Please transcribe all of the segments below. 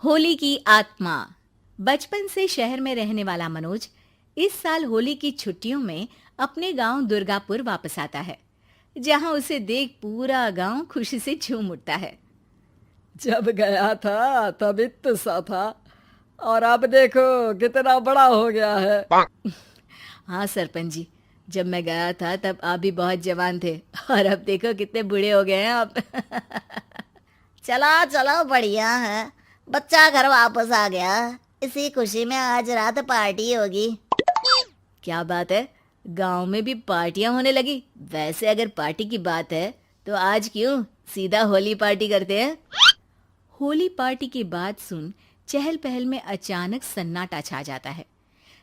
होली की आत्मा। बचपन से शहर में रहने वाला मनोज इस साल होली की छुट्टियों में अपने गांव दुर्गापुर वापस आता है, जहां उसे देख पूरा गांव खुशी से झूम उठता है। जब गया था तब इतना सा था और अब देखो कितना बड़ा हो गया है। हाँ सरपंच जी, जब मैं गया था तब आप भी बहुत जवान थे और अब देखो कितने बूढ़े हो गए हैं आप। चला चलो बढ़िया है। बच्चा घर वापस आ गया। इसी खुशी में आज रात पार्टी होगी। क्या बात है, गांव में भी पार्टियां होने लगी। वैसे अगर पार्टी की बात है तो आज क्यों सीधा होली पार्टी करते हैं। होली पार्टी की बात सुन चहल पहल में अचानक सन्नाटा छा जाता है,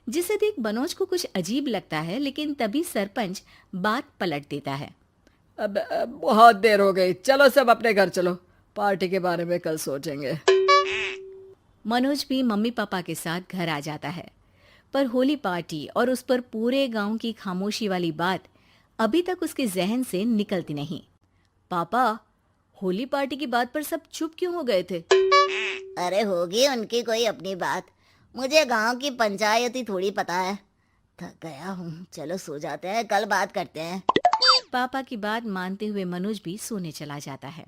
जिसे देख मनोज को कुछ अजीब लगता है, लेकिन तभी सरपंच बात पलट देता है। अब बहुत देर हो गई, चलो सब अपने घर चलो, पार्टी के बारे में कल सोचेंगे। मनोज भी मम्मी पापा के साथ घर आ जाता है, पर होली पार्टी और उस पर पूरे गांव की खामोशी वाली बात अभी तक उसके जहन से निकलती नहीं। पापा, होली पार्टी की बात पर सब चुप क्यों हो गए थे? अरे होगी उनकी कोई अपनी बात। मुझे गांव की पंचायती थोड़ी पता है। थक गया हूँ, चलो सो जाते हैं, कल बात करते हैं। पापा की बात मानते हुए मनोज भी सोने चला जाता है।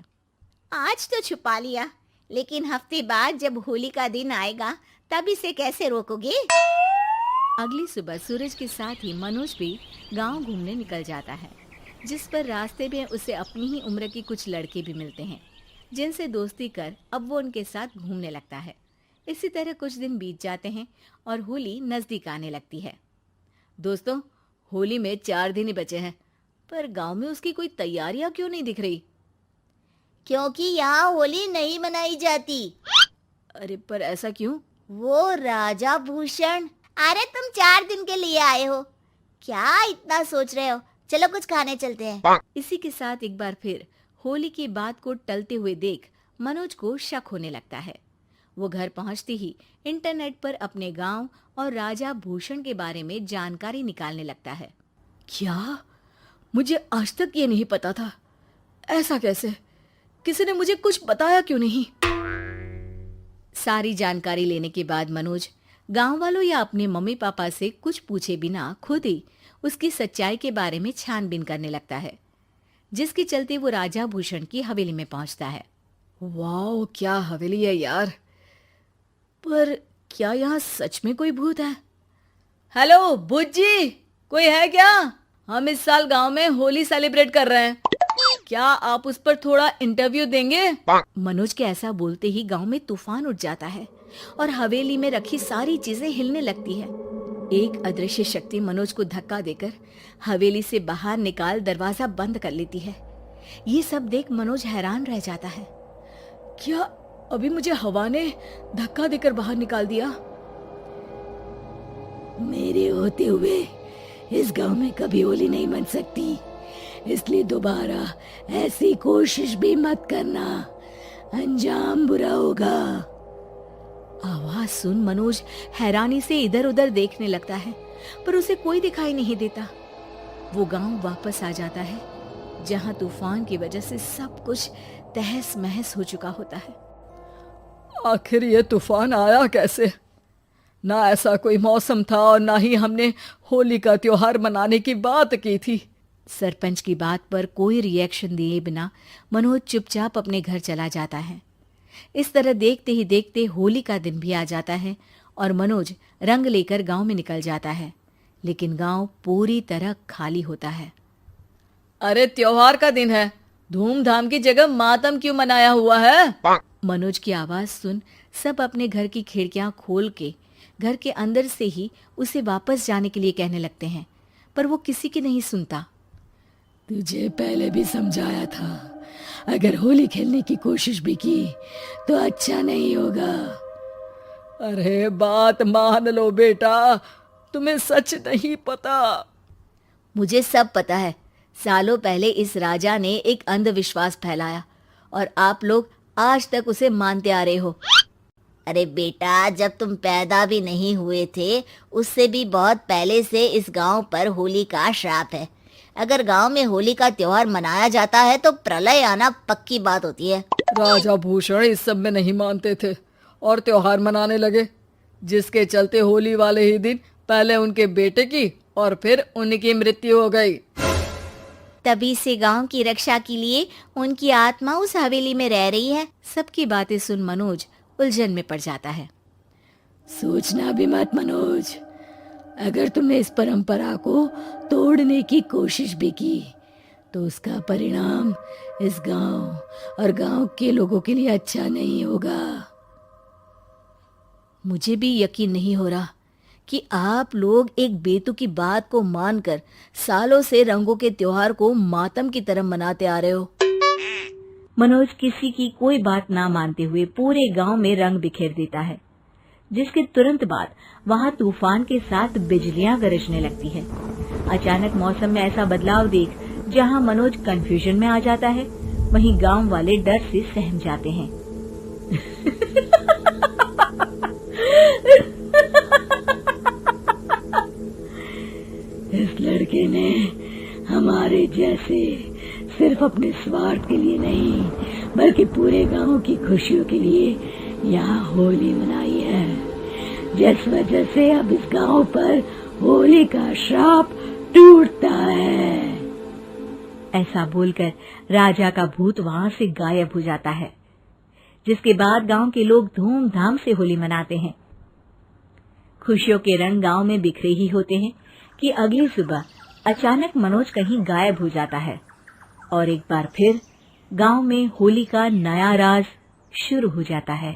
आज तो छुपा लिया, लेकिन हफ्ते बाद जब होली का दिन आएगा तब इसे कैसे रोकोगे? अगली सुबह सूरज के साथ ही मनोज भी गांव घूमने निकल जाता है, जिस पर रास्ते में उसे अपनी ही उम्र के कुछ लड़के भी मिलते हैं, जिनसे दोस्ती कर अब वो उनके साथ घूमने लगता है। इसी तरह कुछ दिन बीत जाते हैं और होली नजदीक आने लगती है। दोस्तों, होली में 4 दिन ही बचे हैं, पर गांव में उसकी कोई तैयारियां क्यों नहीं दिख रही? क्योंकि यहाँ होली नहीं मनाई जाती। अरे पर ऐसा क्यों? वो राजा भूषण। अरे तुम 4 दिन के लिए आए हो, क्या इतना सोच रहे हो? चलो कुछ खाने चलते हैं। इसी के साथ एक बार फिर होली की बात को टलते हुए देख मनोज को शक होने लगता है। वो घर पहुंचते ही इंटरनेट पर अपने गांव और राजा भूषण के बारे में जानकारी निकालने लगता है। क्या? मुझे आज तक ये नहीं पता था। ऐसा कैसे? किसी ने मुझे कुछ बताया क्यों नहीं? सारी जानकारी लेने के बाद मनोज गांव वालों या अपने मम्मी पापा से कुछ पूछे बिना खुद ही उसकी सच्चाई के बारे में छानबीन करने लगता है, जिसके चलते वो राजा भूषण की हवेली में पहुंचता है। वाह, क्या हवेली है यार। पर क्या यहाँ सच में कोई भूत है? हेलो भूत जी, कोई है क्या? हम इस साल गांव में होली सेलिब्रेट कर रहे हैं, क्या आप उस पर थोड़ा इंटरव्यू देंगे? मनोज के ऐसा बोलते ही गांव में तूफान उठ जाता है और हवेली में रखी सारी चीजें हिलने लगती है। एक अदृश्य शक्ति मनोज को धक्का देकर हवेली से बाहर निकाल दरवाजा बंद कर लेती है। ये सब देख मनोज हैरान रह जाता है। क्या अभी मुझे हवा ने धक्का देकर बाहर निकाल दिया? मेरे होते हुए इस गांव में कभी होली नहीं मन सकती, इसलिए दोबारा ऐसी कोशिश भी मत करना, अंजाम बुरा होगा। आवाज सुन मनोज हैरानी से इधर उधर देखने लगता है, पर उसे कोई दिखाई नहीं देता। वो गांव वापस आ जाता है, जहां तूफान की वजह से सब कुछ तहस महस हो चुका होता है। आखिर ये तूफान आया कैसे? ना ऐसा कोई मौसम था और ना ही हमने होली का त्योहार मनाने की बात की थी। सरपंच की बात पर कोई रिएक्शन दिए बिना मनोज चुपचाप अपने घर चला जाता है। इस तरह देखते ही देखते होली का दिन भी आ जाता है और मनोज रंग लेकर गांव में निकल जाता है, लेकिन गांव पूरी तरह खाली होता है। अरे त्योहार का दिन है, धूमधाम की जगह मातम क्यों मनाया हुआ है? मनोज की आवाज सुन सब अपने घर की खिड़कियां खोल के घर के अंदर से ही उसे वापस जाने के लिए कहने लगते हैं, पर वो किसी की नहीं सुनता। तुझे पहले भी समझाया था, अगर होली खेलने की कोशिश भी की तो अच्छा नहीं होगा। अरे बात मान लो बेटा, तुम्हें सच नहीं पता। मुझे सब पता है। सालों पहले इस राजा ने एक अंधविश्वास फैलाया और आप लोग आज तक उसे मानते आ रहे हो। अरे बेटा, जब तुम पैदा भी नहीं हुए थे उससे भी बहुत पहले से इस गांव पर होली का श्राप है। अगर गांव में होली का त्योहार मनाया जाता है तो प्रलय आना पक्की बात होती है। राजा भूषण इस सब में नहीं मानते थे और त्योहार मनाने लगे, जिसके चलते होली वाले ही दिन पहले उनके बेटे की और फिर उनकी मृत्यु हो गई। तभी से गांव की रक्षा के लिए उनकी आत्मा उस हवेली में रह रही है। सबकी बातें सुन मनोज उलझन में पड़ जाता है। सोचना भी मत मनोज, अगर तुमने इस परंपरा को तोड़ने की कोशिश भी की तो उसका परिणाम इस गांव और गांव के लोगों के लिए अच्छा नहीं होगा। मुझे भी यकीन नहीं हो रहा कि आप लोग एक बेतुकी बात को मानकर सालों से रंगों के त्योहार को मातम की तरह मनाते आ रहे हो। मनोज किसी की कोई बात ना मानते हुए पूरे गांव में रंग बिखेर देता है, जिसके तुरंत बाद वहां तूफान के साथ बिजलियां गरजने लगती है। अचानक मौसम में ऐसा बदलाव देख जहां मनोज कंफ्यूजन में आ जाता है, वहीं गांव वाले डर से सहम जाते हैं। इस लड़के ने हमारे जैसे सिर्फ अपने स्वार्थ के लिए नहीं बल्कि पूरे गांव की खुशियों के लिए यहाँ होली मनाई है, जिस वजह से अब इस गांव पर होली का श्राप टूटता है। ऐसा बोलकर राजा का भूत वहां से गायब हो जाता है, जिसके बाद गांव के लोग धूमधाम से होली मनाते हैं। खुशियों के रंग गांव में बिखरे ही होते हैं कि अगली सुबह अचानक मनोज कहीं गायब हो जाता है और एक बार फिर गांव में होली का नया राज शुरू हो जाता है।